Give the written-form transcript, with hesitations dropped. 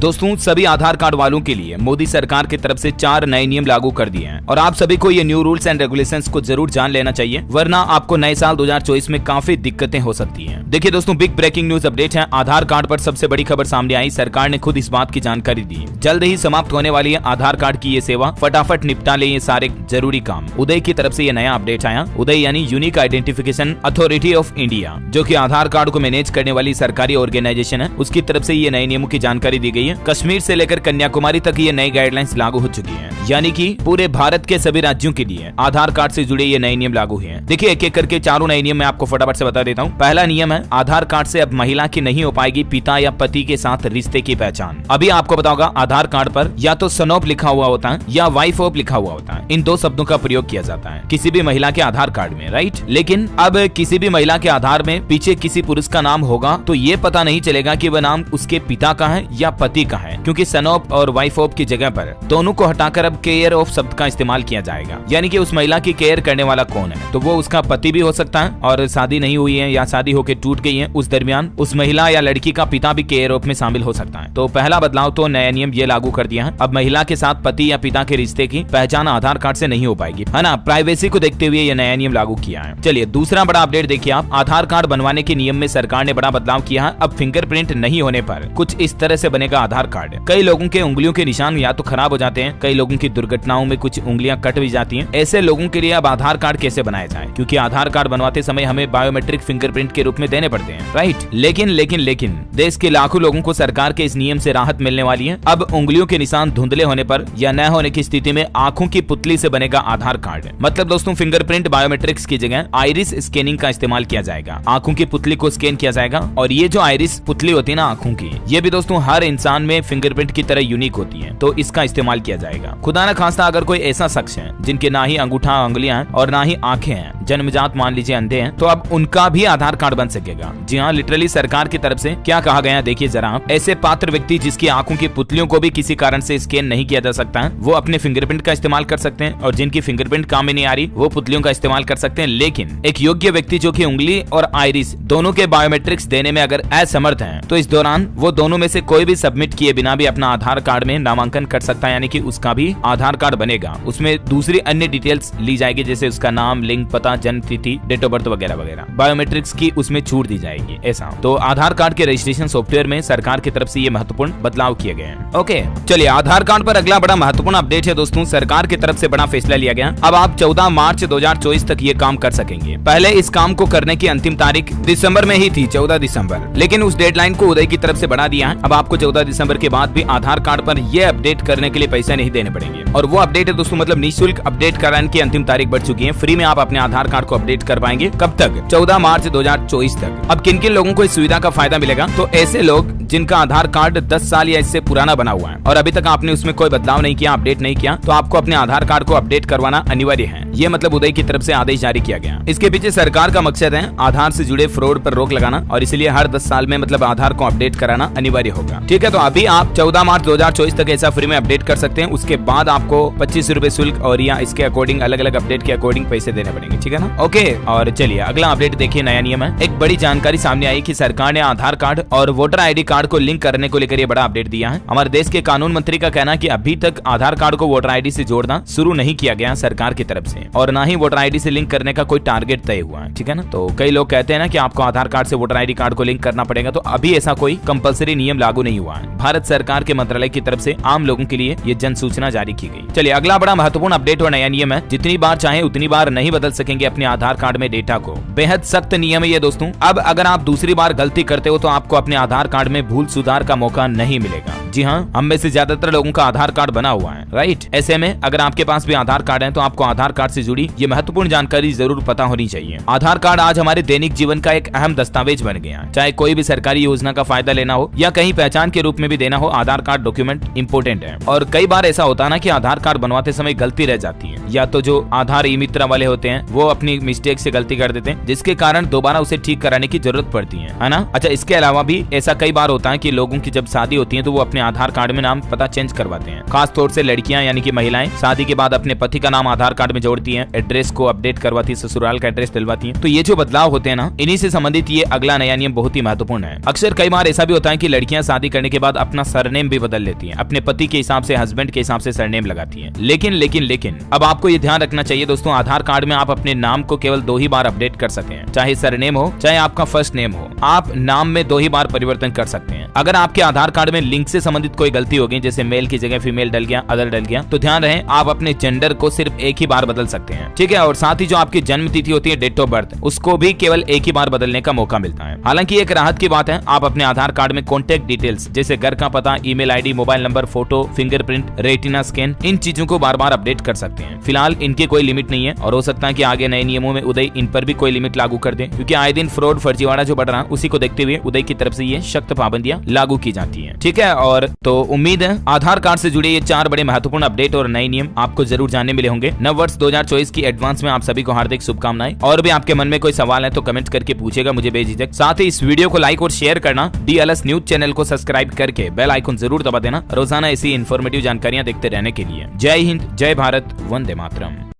दोस्तों सभी आधार कार्ड वालों के लिए मोदी सरकार की तरफ से 4 नए नियम लागू कर दिए हैं और आप सभी को ये न्यू रूल्स एंड रेगुलेशंस को जरूर जान लेना चाहिए, वरना आपको नए साल 2024 में काफी दिक्कतें हो सकती हैं। देखिए दोस्तों, बिग ब्रेकिंग न्यूज अपडेट है। आधार कार्ड पर सबसे बड़ी खबर सामने आई। सरकार ने खुद इस बात की जानकारी दी। जल्द ही समाप्त होने वाली है आधार कार्ड की ये सेवा। फटाफट निपटा ले ये सारे जरूरी काम। उदय की तरफ से ये नया अपडेट आया। उदय यानी unique identification authority of India, जो कि आधार कार्ड को मैनेज करने वाली सरकारी ऑर्गेनाइजेशन है, उसकी तरफ से ये नए नियमों की जानकारी दी गई है। कश्मीर से लेकर कन्याकुमारी तक ये नई गाइडलाइंस लागू हो चुकी हैं, यानी कि पूरे भारत के सभी राज्यों के लिए आधार कार्ड से जुड़े ये नए नियम लागू हुए हैं। देखिए एक एक करके चारों नए नियम मैं आपको फटाफट से बता देता हूँ। पहला नियम है, आधार कार्ड से अब महिला की नहीं हो पाएगी पिता या पति के साथ रिश्ते की पहचान। अभी आपको पता होगा आधार कार्ड पर या तो सन ऑफ लिखा हुआ होता है या वाइफ ऑफ लिखा हुआ होता है। इन दो शब्दों का प्रयोग किया जाता है किसी भी महिला के आधार कार्ड में, राइट। लेकिन अब किसी भी महिला के आधार में पीछे किसी पुरुष का नाम होगा तो ये पता नहीं चलेगा कि वह नाम उसके पिता का है या पति का है, क्योंकि सन ऑफ और वाइफ ऑफ की जगह पर दोनों को हटाकर अब केयर ऑफ शब्द का इस्तेमाल किया जाएगा। यानी कि उस महिला की केयर करने वाला कौन है, तो वो उसका पति भी हो सकता है और शादी नहीं हुई है या शादी होकर टूट गई है, उस दरमियान उस महिला या लड़की का पिता भी केयर ऑफ में शामिल हो सकता है। तो पहला बदलाव तो नया नियम ये लागू कर दिया है। अब महिला के साथ पति या पिता के रिश्ते की पहचान आधार कार्ड से नहीं हो पाएगी, है ना। प्राइवेसी को देखते हुए ये नया नियम लागू किया है। चलिए दूसरा बड़ा अपडेट देखिए आप। आधार कार्ड बनवाने के नियम में सरकार ने बड़ा बदलाव किया है। अब फिंगरप्रिंट नहीं होने पर कुछ इस तरह से बनेगा आधार कार्ड। कई लोगों के उंगलियों के निशान या तो खराब हो जाते हैं, कई लोगों की दुर्घटनाओं में कुछ उंगलियां कट भी जाती हैं। ऐसे लोगों के लिए अब आधार कार्ड कैसे बनाया जाए, क्योंकि आधार कार्ड बनवाते समय हमें बायोमेट्रिक फिंगरप्रिंट के रूप में देने पड़ते हैं, राइट। लेकिन देश के लाखों लोगों को सरकार के इस नियम से राहत मिलने वाली है। अब उंगलियों के निशान धुंधले होने पर या न होने की स्थिति में आंखों की पुतली से बनेगा आधार कार्ड। मतलब दोस्तों फिंगरप्रिंट बायोमेट्रिक्स की जगह आइरिस स्कैनिंग का इस्तेमाल किया जाएगा। आंखों की पुतली को स्कैन किया जाएगा और ये जो आइरिस पुतली होती है ना आंखों की, ये भी दोस्तों हर इंसान में फिंगरप्रिंट की तरह यूनिक होती है, तो इसका इस्तेमाल किया जाएगा। खुदा न खास्ता अगर कोई ऐसा शख्स है जिनके ना ही अंगूठा उंगलियां हैं और ना ही आंखें हैं, जन्मजात मान लीजिए अंधे हैं, तो अब उनका भी आधार कार्ड बन सकेगा। जी हाँ, लिटरली सरकार की तरफ से क्या कहा गया देखिए जरा आप। ऐसे पात्र व्यक्ति जिसकी आंखों की पुतलियों को भी किसी कारण से स्कैन नहीं किया जा सकता है, वो अपने फिंगरप्रिंट का इस्तेमाल कर सकते हैं, और जिनकी फिंगरप्रिंट काम में नहीं आ रही वो पुतलियों का इस्तेमाल कर सकते हैं। लेकिन एक योग्य व्यक्ति जो कि उंगली और आइरिस दोनों के बायोमेट्रिक्स देने में अगर असमर्थ है, तो इस दौरान वो दोनों में से कोई भी सबमिट किए बिना भी अपना आधार कार्ड में नामांकन कर सकता है, यानी कि उसका भी आधार कार्ड बनेगा। उसमें दूसरी अन्य डिटेल्स ली जाएगी, जैसे उसका नाम, लिंग, पता, जन्म तिथि, डेट ऑफ बर्थ वगैरह वगैरह। बायोमेट्रिक्स की उसमें छूट दी जाएगी। ऐसा तो आधार कार्ड के रजिस्ट्रेशन सॉफ्टवेयर में सरकार की तरफ से ये महत्वपूर्ण बदलाव किए गए हैं। ओके, चलिए आधार कार्ड पर अगला बड़ा महत्वपूर्ण अपडेट है दोस्तों। सरकार की तरफ से बड़ा फैसला लिया गया। अब आप 14 मार्च 2024 तक ये काम कर सकेंगे। पहले इस काम को करने की अंतिम तारीख दिसंबर में ही थी, 14 दिसंबर, लेकिन उस डेडलाइन को उदय की तरफ से बढ़ा दिया है। अब आपको 14 दिसंबर के बाद भी आधार कार्ड पर यह अपडेट करने के लिए पैसे नहीं देने पड़ेंगे। और वो अपडेट है दोस्तों, मतलब निःशुल्क अपडेट कराने की अंतिम तारीख बढ़ चुकी है। फ्री में आप अपने आधार कार्ड को अपडेट कर पाएंगे। कब तक? 14 मार्च 2024 तक। अब किन किन लोगों को इस सुविधा का फायदा मिलेगा? तो ऐसे लोग जिनका आधार कार्ड 10 साल या इससे पुराना बना हुआ है और अभी तक आपने उसमें कोई बदलाव नहीं किया, अपडेट नहीं किया, तो आपको अपने आधार कार्ड को अपडेट करवाना अनिवार्य है। ये मतलब उदय की तरफ से आदेश जारी किया गया। इसके पीछे सरकार का मकसद है आधार से जुड़े फ्रॉड पर रोक लगाना, और इसलिए हर 10 साल में मतलब आधार को अपडेट कराना अनिवार्य होगा। ठीक है, तो अभी आप 14 मार्च 2024 तक ऐसा फ्री में अपडेट कर सकते हैं। उसके बाद आपको 25 रुपए शुल्क और या इसके अकॉर्डिंग अलग अलग अपडेट के अकॉर्डिंग पैसे देने पड़ेगे। ठीक है ना। ओके, और चलिए अगला अपडेट देखिए। नया नियम है। एक बड़ी जानकारी सामने आई कि सरकार ने आधार कार्ड और वोटर आईडी कार्ड को लिंक करने को लेकर ये बड़ा अपडेट दिया है। हमारे देश के कानून मंत्री का कहना है कि अभी तक आधार कार्ड को वोटर आईडी से जोड़ना शुरू नहीं किया गया सरकार की तरफ से, और ना ही वोटर आईडी से लिंक करने का कोई टारगेट तय हुआ है। ठीक है ना। तो कई लोग कहते हैं ना कि आपको आधार कार्ड से वोटर आईडी कार्ड को लिंक करना पड़ेगा, तो अभी ऐसा कोई कंपलसरी नियम लागू नहीं हुआ है। भारत सरकार के मंत्रालय की तरफ से आम लोगों के लिए ये जन सूचना जारी की गई। चलिए अगला बड़ा महत्वपूर्ण अपडेट और नया नियम है। जितनी बार चाहे उतनी बार नहीं बदल सकेंगे अपने आधार कार्ड में डेटा को। बेहद सख्त नियम है ये दोस्तों। अब अगर आप दूसरी बार गलती करते हो तो आपको अपने आधार कार्ड में भूल सुधार का मौका नहीं मिलेगा। जी हाँ, हम में से ज्यादातर लोगों का आधार कार्ड बना हुआ है, राइट। ऐसे में अगर आपके पास भी आधार कार्ड है तो आपको आधार कार्ड से जुड़ी ये महत्वपूर्ण जानकारी जरूर पता होनी चाहिए। आधार कार्ड आज हमारे दैनिक जीवन का एक अहम दस्तावेज बन गया है। चाहे कोई भी सरकारी योजना का फायदा लेना हो या कहीं पहचान के रूप में भी देना हो, आधार कार्ड डॉक्यूमेंट इंपोर्टेंट है। और कई बार ऐसा होता है ना कि आधार कार्ड बनवाते समय गलती रह जाती है, या तो जो आधार ई मित्र वाले होते हैं वो अपनी मिस्टेक से गलती कर देते हैं, जिसके कारण दोबारा उसे ठीक कराने की जरूरत पड़ती है ना। अच्छा, इसके अलावा भी ऐसा कई बार होता है कि लोगों की जब शादी होती है तो वो अपने आधार कार्ड में नाम पता चेंज करवाते हैं। खास तौर से लड़कियां यानी कि महिलाएं शादी के बाद अपने पति का नाम आधार कार्ड में जोड़ती होती है, एड्रेस को अपडेट करवाती है, ससुराल का एड्रेस डलवाती है। तो ये जो बदलाव होते हैं ना, इन्हीं से संबंधित ये अगला नया नियम बहुत ही महत्वपूर्ण है। अक्सर कई बार ऐसा भी होता है कि लड़कियां शादी करने के बाद अपना सरनेम भी बदल लेती हैं, अपने पति के हिसाब से, हस्बैंड के हिसाब से सरनेम लगाती हैं। लेकिन अब आपको ये ध्यान रखना चाहिए दोस्तों, आधार कार्ड में आप अपने नाम को केवल 2 ही बार अपडेट कर सकते हैं, चाहे सरनेम हो चाहे आपका फर्स्ट नेम हो। आप नाम में 2 ही बार परिवर्तन कर सकते हैं। अगर आपके आधार कार्ड में लिंक से संबंधित कोई गलती हो गई, जैसे मेल की जगह फीमेल डल गया, अदर डल गया, तो ध्यान रहे आप अपने जेंडर को सिर्फ एक ही बार बदल सकते हैं, ठीक है। और साथ ही जो आपकी जन्म तिथि होती है, डेट ऑफ बर्थ, उसको भी केवल एक ही बार बदलने का मौका मिलता है। हालांकि एक राहत की बात है, आप अपने आधार कार्ड में कॉन्टैक्ट डिटेल्स जैसे घर का पता, email ID, mobile number, photo, fingerprint, retina scan, इन चीजों को बार बार अपडेट कर सकते हैं। फिलहाल इनके कोई लिमिट नहीं है और हो सकता है कि आगे नए नियमों में उदय इन पर भी कोई लिमिट लागू कर दे, क्योंकि आए दिन फ्रॉड फर्जीवाड़ा जो बढ़ रहा है उसी को देखते हुए उदय की तरफ से ये सख्त पाबंदियां लागू की जाती हैं, ठीक है। और तो उम्मीद है आधार कार्ड से जुड़े ये 4 बड़े महत्वपूर्ण अपडेट और नए नियम आपको जरूर जानने मिले होंगे। नव वर्ष 2024 की एडवांस में आप सभी को हार्दिक शुभकामनाएं। और भी आपके मन में कोई सवाल है तो कमेंट करके पूछेगा मुझे बेझिझक। साथ ही इस वीडियो को लाइक और शेयर करना, DLS न्यूज चैनल को सब्सक्राइब करके बेल आइकन जरूर दबा देना, रोजाना ऐसी इंफॉर्मेटिव जानकारियां देखते रहने के लिए। जय हिंद, जय भारत, वंदे मातरम।